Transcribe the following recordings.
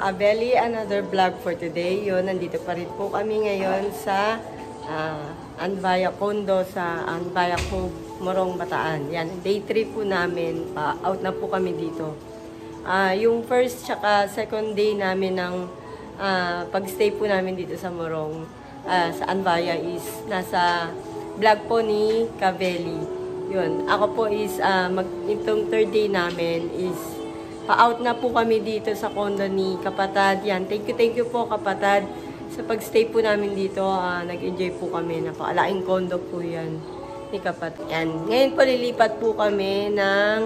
Abeli, another vlog for today. Yun, nandito pa rin po kami ngayon sa Anbaya Condo sa Anbaya Cove, Morong, Bataan. Yan, day 3 po namin. Out na po kami dito. Yung first tsaka second day namin ng pag-stay po namin dito sa Morong, sa Anbaya is nasa vlog po ni Kaveli. Yun, ako po is itong third day namin is pa-out na po kami dito sa condo ni Kapatad. Yan, thank you po Kapatad sa pag-stay po namin dito. Nag-enjoy po kami. Napakalaking condo po yan ni Kapatad. Yan. Ngayon po lilipat po kami ng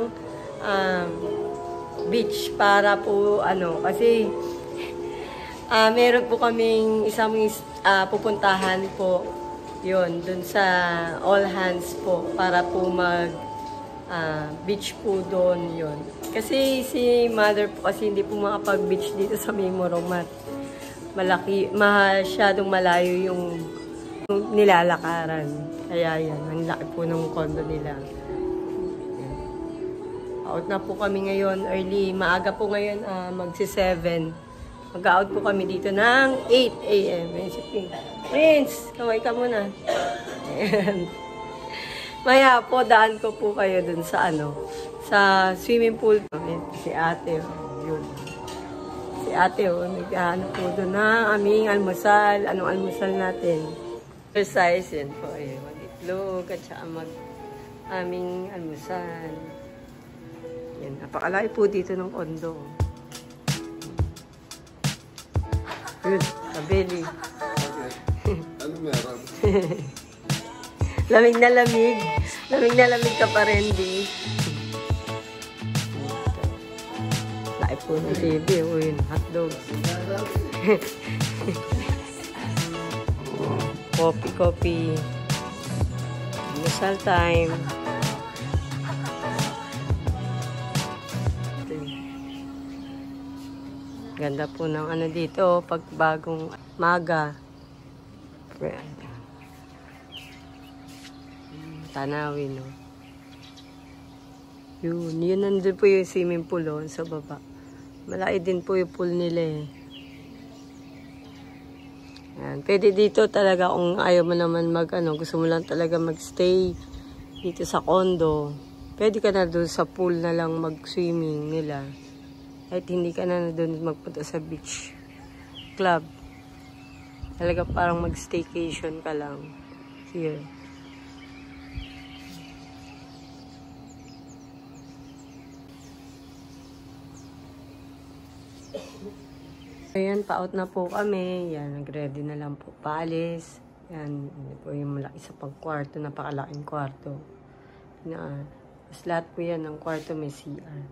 beach para po kasi meron po kaming isang pupuntahan po yun, dun sa All Hands po para po beach po doon yun. Kasi si mother po kasi hindi po makapag-beach dito sa Morong. Masyadong malayo yung nilalakaran. Kaya yan, ang laki po ng condo nila. Yan. Out na po kami ngayon, early. Maaga po ngayon, magsi-7. Mag-out po kami dito ng 8 a.m. Prince, kaway ka muna. Ayan. Maya po, daan ko po kayo dun sa sa swimming pool. Si ate, yun. Si ate, nag-ano po dun na aming almusal. Anong almusal natin? Exercise, yan po. Mag-itlog at saka aming almusal. Yan, napakalaki po dito ng condo. Yun, Abeli. Ano meron? Lamig na lamig. Lamig na lamig ka pa rin, di. Laki po ng TV. Uy, hotdog. Coffee. Almusal time. Ganda po ng dito. Pag bagong maga. Tanawin, no? Yun nandun po yung swimming pool, sa baba. Malaki din po yung pool nila, Yan. Pwede dito talaga kung ayaw mo naman gusto mo lang talaga magstay dito sa condo. Pwede ka na doon sa pool na lang mag-swimming nila. Kahit hindi ka na doon magpunta sa beach club. Talaga parang mag-staycation ka lang. Here. Ayan, pa-out na po kami. Yan, nag-ready na lang po. Paalis. Yan, po yung malaki sa pag-kwarto. Napakalaking kwarto. Mas lahat po yan ng kwarto may CR.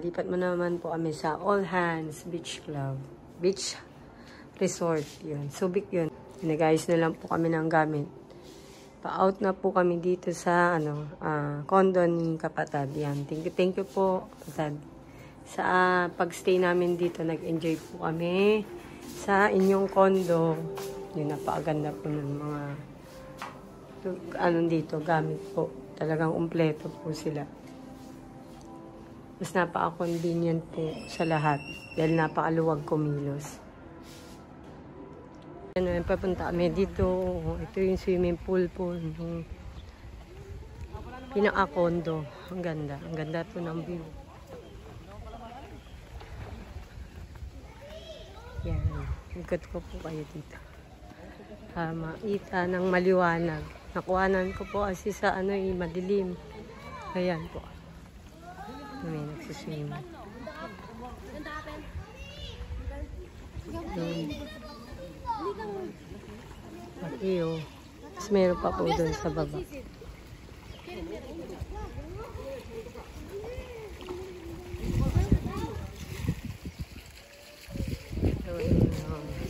Lipat mo naman po kami sa All Hands Beach Club. Beach Resort. Yun. Subic yun. Nag-ayos na lang po kami ng gamit. Pa-out na po kami dito sa condo ni Kapatad. Yan. Thank you po, Kapatad. Sa pag-stay namin dito, nag-enjoy po kami sa inyong condo. Yun, napakaganda po ng mga dito, gamit po. Talagang umpleto po sila. Mas napaka-convenient po sa lahat dahil napakaluwag kumilos. Yan, papunta kami dito. Ito yung swimming pool po. Pinaka-condo. Ang ganda. Ang ganda po ng view. Yan. Ikot ko po kayo dito. Makita ng maliwanag. Nakuhanan ko po kasi sa madilim. Ayan po. May nagsiswim. Iyo. Tapos meron pa po doon sa baba.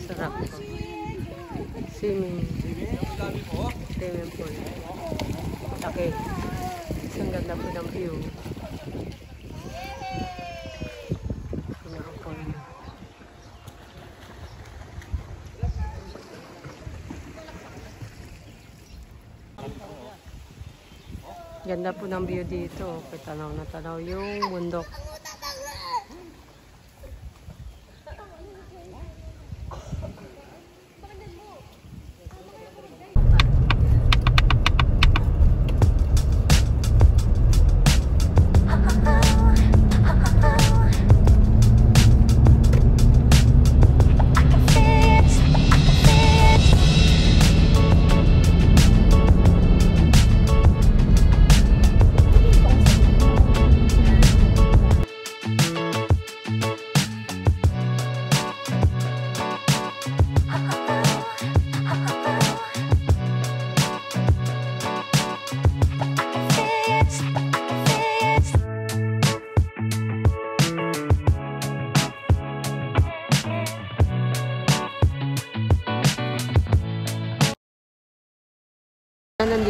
Sarap po. Swimming pool. Okay. Ang ganda po ng view. Ganda po ng view dito. Tanaw na tanaw yung bundok.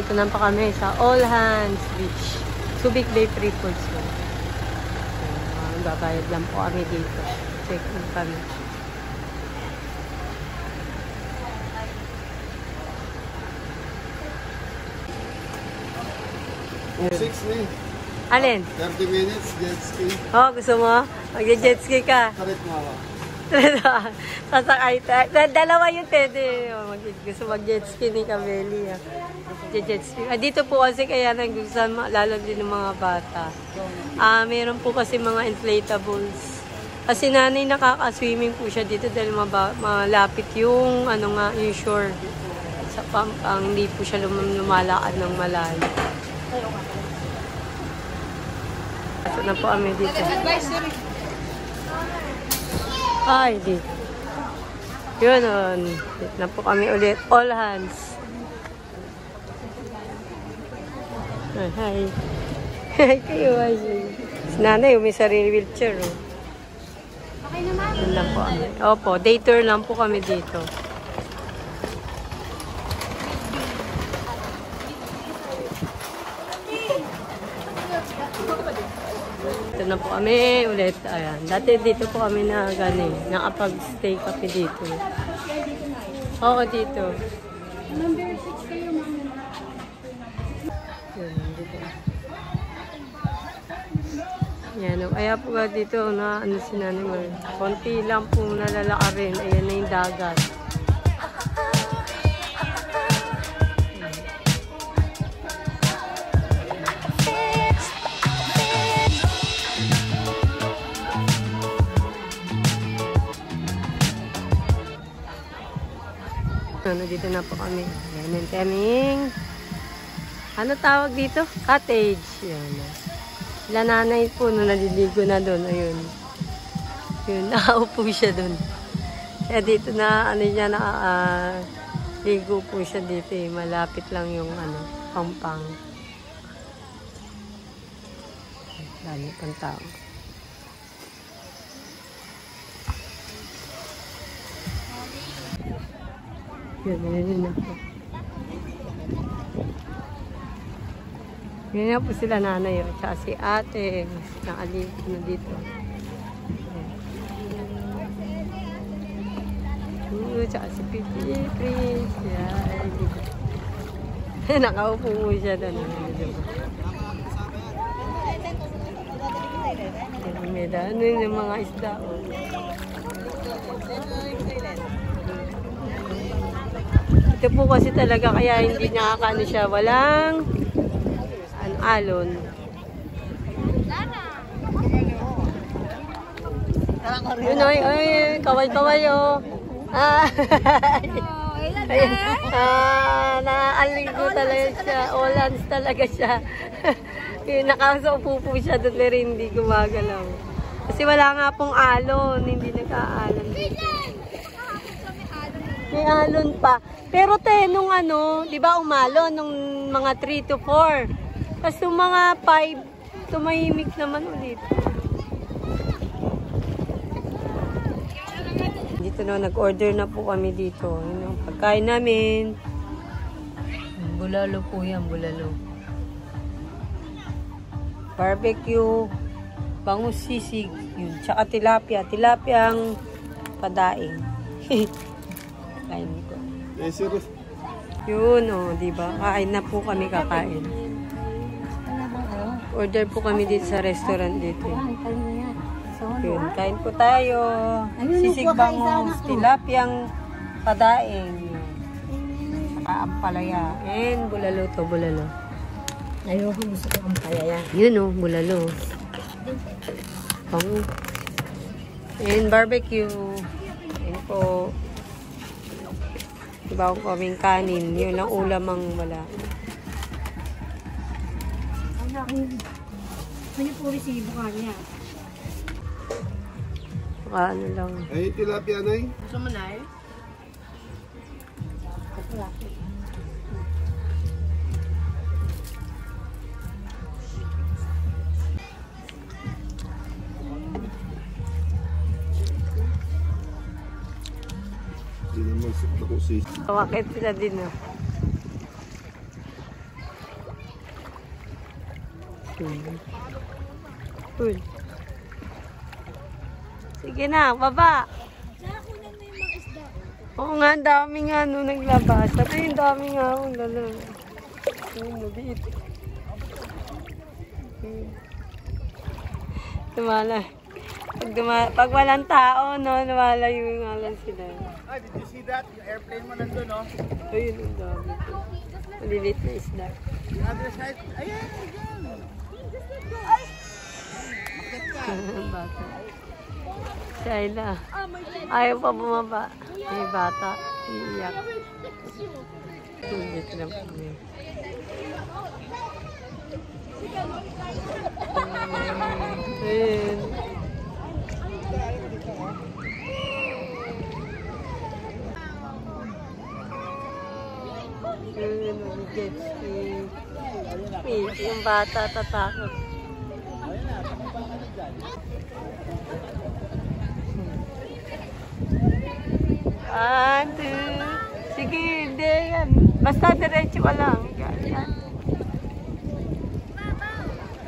Nandito na pa kami sa All Hands Beach. Subic Bay Free Foods. Babayad lang po kami dito. Check-in kami. Six na eh. Alin? 30 minutes, jet ski. Oh, gusto mo? Mag-jet ski ka. Karit mo ako. Sasakay tayo. Dalawa yung tede. Gusto mag-jet ski ni Cameli. Jet ski. Dito po kasi kaya nagustuhan lalo din ng mga bata. Meron po kasi mga inflatables. Kasi nanay nakaka-swimming po siya dito dahil malapit yung yung shore. Sa pampang hindi po siya lumalakad ng malayo. Ito na po kami dito. Ay, dito. Yun, dito na po kami ulit. All hands. Hi. Hi kayo, hi. Si nanay, may sarili wheelchair. Oh. Okay naman. Yun lang po kami. Opo, day tour lang po kami dito. Ito na po kami ulit. Ayan. Dati dito po kami nakapag-stay kami dito. Oo, dito. Number 6 kayo, mama. Yun, dito. Yan, kaya po dito na si nanay mo. Konti lang po nalalaka rin. Ayan na yung dagat. Dito na po kami. Ayan, kaming ano tawag dito? Cottage. Yan. Sila nanay po nung naliligo na doon. Ayun. Yun, nakaupo siya doon. Kaya dito na, ligo po siya dito eh. Malapit lang yung pampang. Dami pang tao. Yun na po. Yun na po sila nanay. Tsaka si ate. Nakaligo na dito. Tsaka si Pipi Prince. Yan. Nakaupo mo siya doon. Ano yung mga isda. Ito po kasi talaga kaya hindi nakakaano siya. Walang alon. Yun ay, kaway-kaway oh. Naalinggo talaga siya. Olans talaga siya. Nakasaupo po siya doon pero hindi gumagalaw. Kasi wala nga pong alon. Hindi nagka-alon dito. May alon pa. Pero nung di ba umalon, nung mga 3 to 4. Tapos nung mga 5, tumahimik naman ulit. Dito na, nag-order na po kami dito. Yun ang pagkain namin. Bulalo po yan, bulalo. Barbecue, bangus sisig, yun. Tsaka tilapia. Tilapiang padaing. Kain ko. Serious. Yun, diba? Kain na po kami, kakain. Order po kami dito sa restaurant dito. Yun, kain po tayo. Sisig bangus, tilapiang padaing. Saka ampalaya. And bulalo to, bulalo. Ayoko, gusto ko ang palaya. Yun bulalo. Bangus. And barbecue. Yun po. Diba kung kaming kanin. Yun lang ulam ang wala. Ano po resibo ka niya? Ano lang. Ay, tilapia na eh. Gusto mo na eh? Hindi naman ako sis. Wakit sila din Cool. Sige na, baba. Nakakunan mo yung mga isda. Oo nga, ang dami nga nung naglabas. Sabi yung dami nga akong lalo. Mabit. Tumala. Pag walang tao, no, lumalayo nga lang sila. Ah, did you see that? Yung airplane mo nandun, no? Ayun, ang dami. Malilit na isda. The other side. Ayan, ayan. Ang bata. Shaila. Ayaw pa bumaba. May bata. Iiyak. Tulit lang kami. Ayun. Ayun, jet ski. Yung bata tatakot. Sige, hindi yan. Basta diretso ka lang. Yan.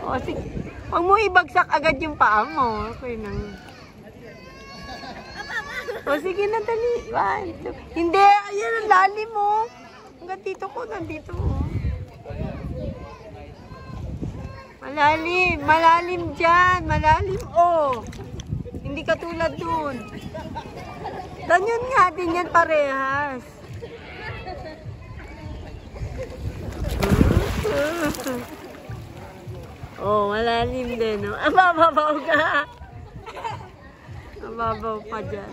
O, sige. Huwag mo ibagsak agad yung paa mo. Okay nang. O, sige na, dali. Hindi, ayan ang lalim mo. Hanggang dito ko, nandito mo. Malalim, malalim dyan. Malalim, oh. Hindi katulad dun. Ganyan nga din yan parehas. Oh, malalim din, no? Ang bababaw ka. Ang babaw pa dyan.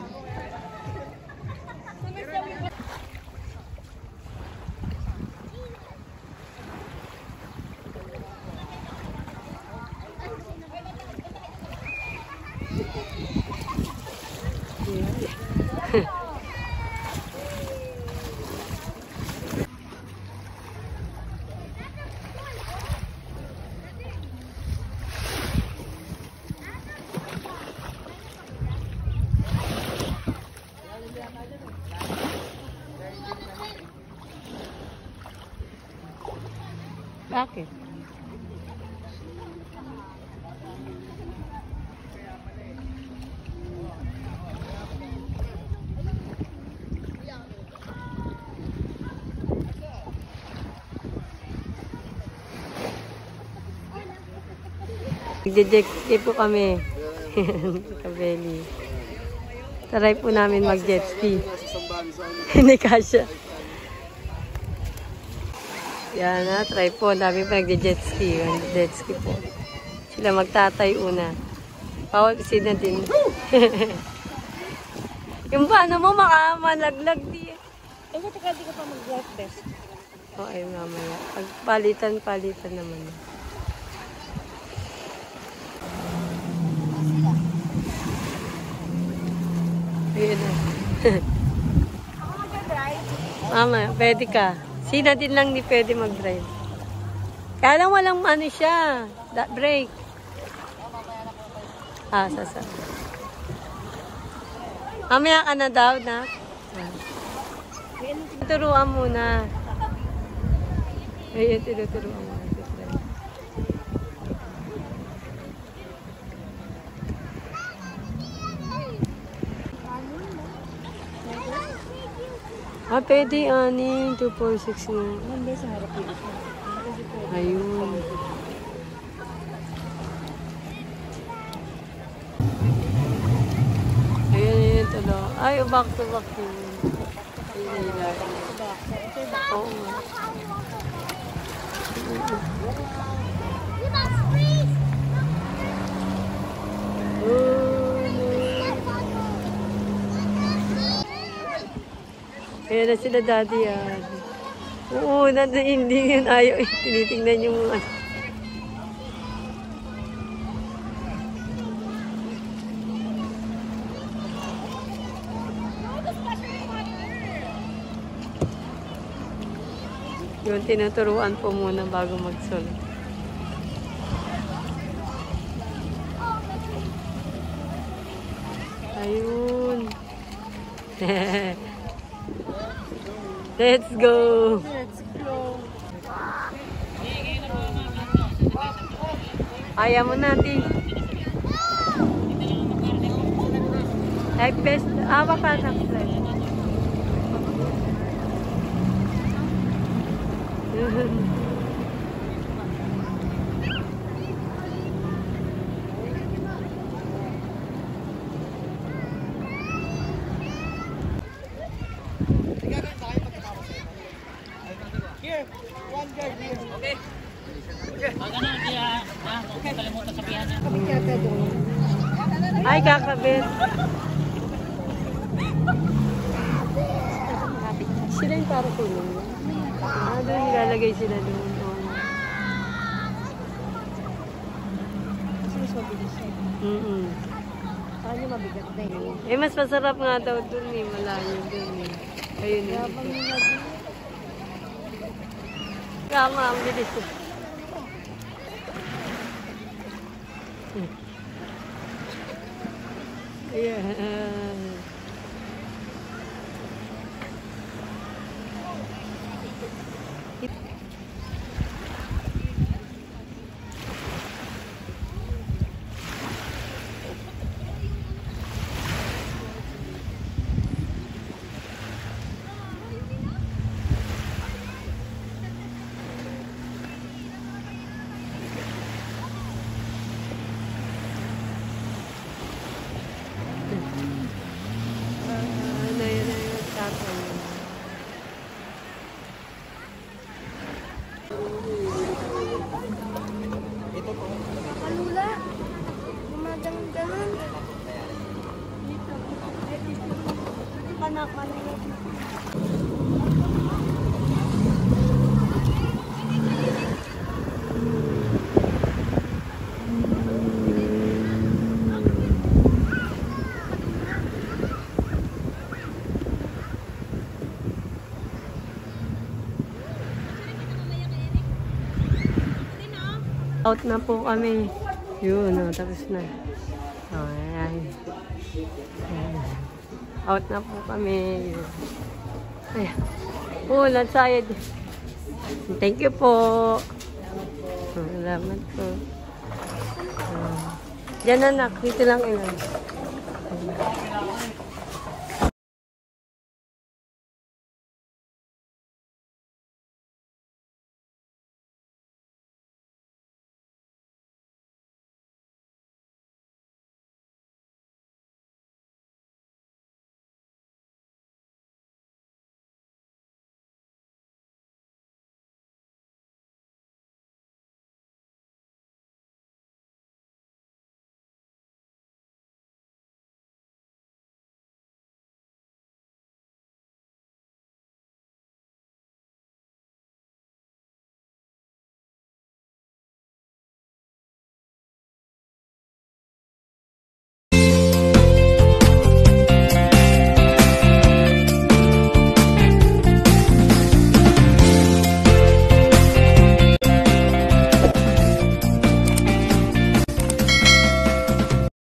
Bakit? Nagje-jet po kami. Kabeli. Try po namin mag-jet ski. Hindi kasya. Yan na, try po. Dami pa nagje-jet ski. Jet ski po. Sila magtatay una. Bawal kasi na din. Yung paano mo makamalaglag di. Eh, di ka pa mag-life vest. O ay mamaya. Palitan naman. Ayun na. Ako mag-drive. Mama, pwede ka. Sina din lang di pwede mag-drive. Kaya lang walang ano siya. Brake. Sasa. Mamaya ka na daw, na. Turuan muna. Ayun, tinuturuan muna. Pwede, ani. 246 na. Hindi, sa harap yun. Ayun. Ayun, tulo. Ay, back to back yun. Ayun, oo nga. Kaya na sila daddy yan. Oo, hindi yun ayaw. Tinitingnan yung mga. Yung tinuturuan po muna bago mag-solo. Ayun. Let's go. Let's go. Ayaw mo natin. Ay, best. Awa ka na. Here, one guard here. Okay. Pag ano, kaya kalimutan sabihan niya. Kami kata doon. Ay, kakabit. Sila yung para tulong. Doon nilalagay sila doon. Kasi mas mabilis siya. Paano mabigat na yun? Eh, mas masarap nga daw doon eh. Malayo doon eh. Ayun eh. Habang nila doon. Kaya nga, ang bilis eh. Ayan. Kalula. Gumagang-ganon. Panak-panak. Out na po kami. Yun, tapos na. Oh, ayan. Ayan. Out na po kami. Yun. Ayan. Oh, lansayad. Thank you po. Salamat po. Diyan anak, dito lang ilan.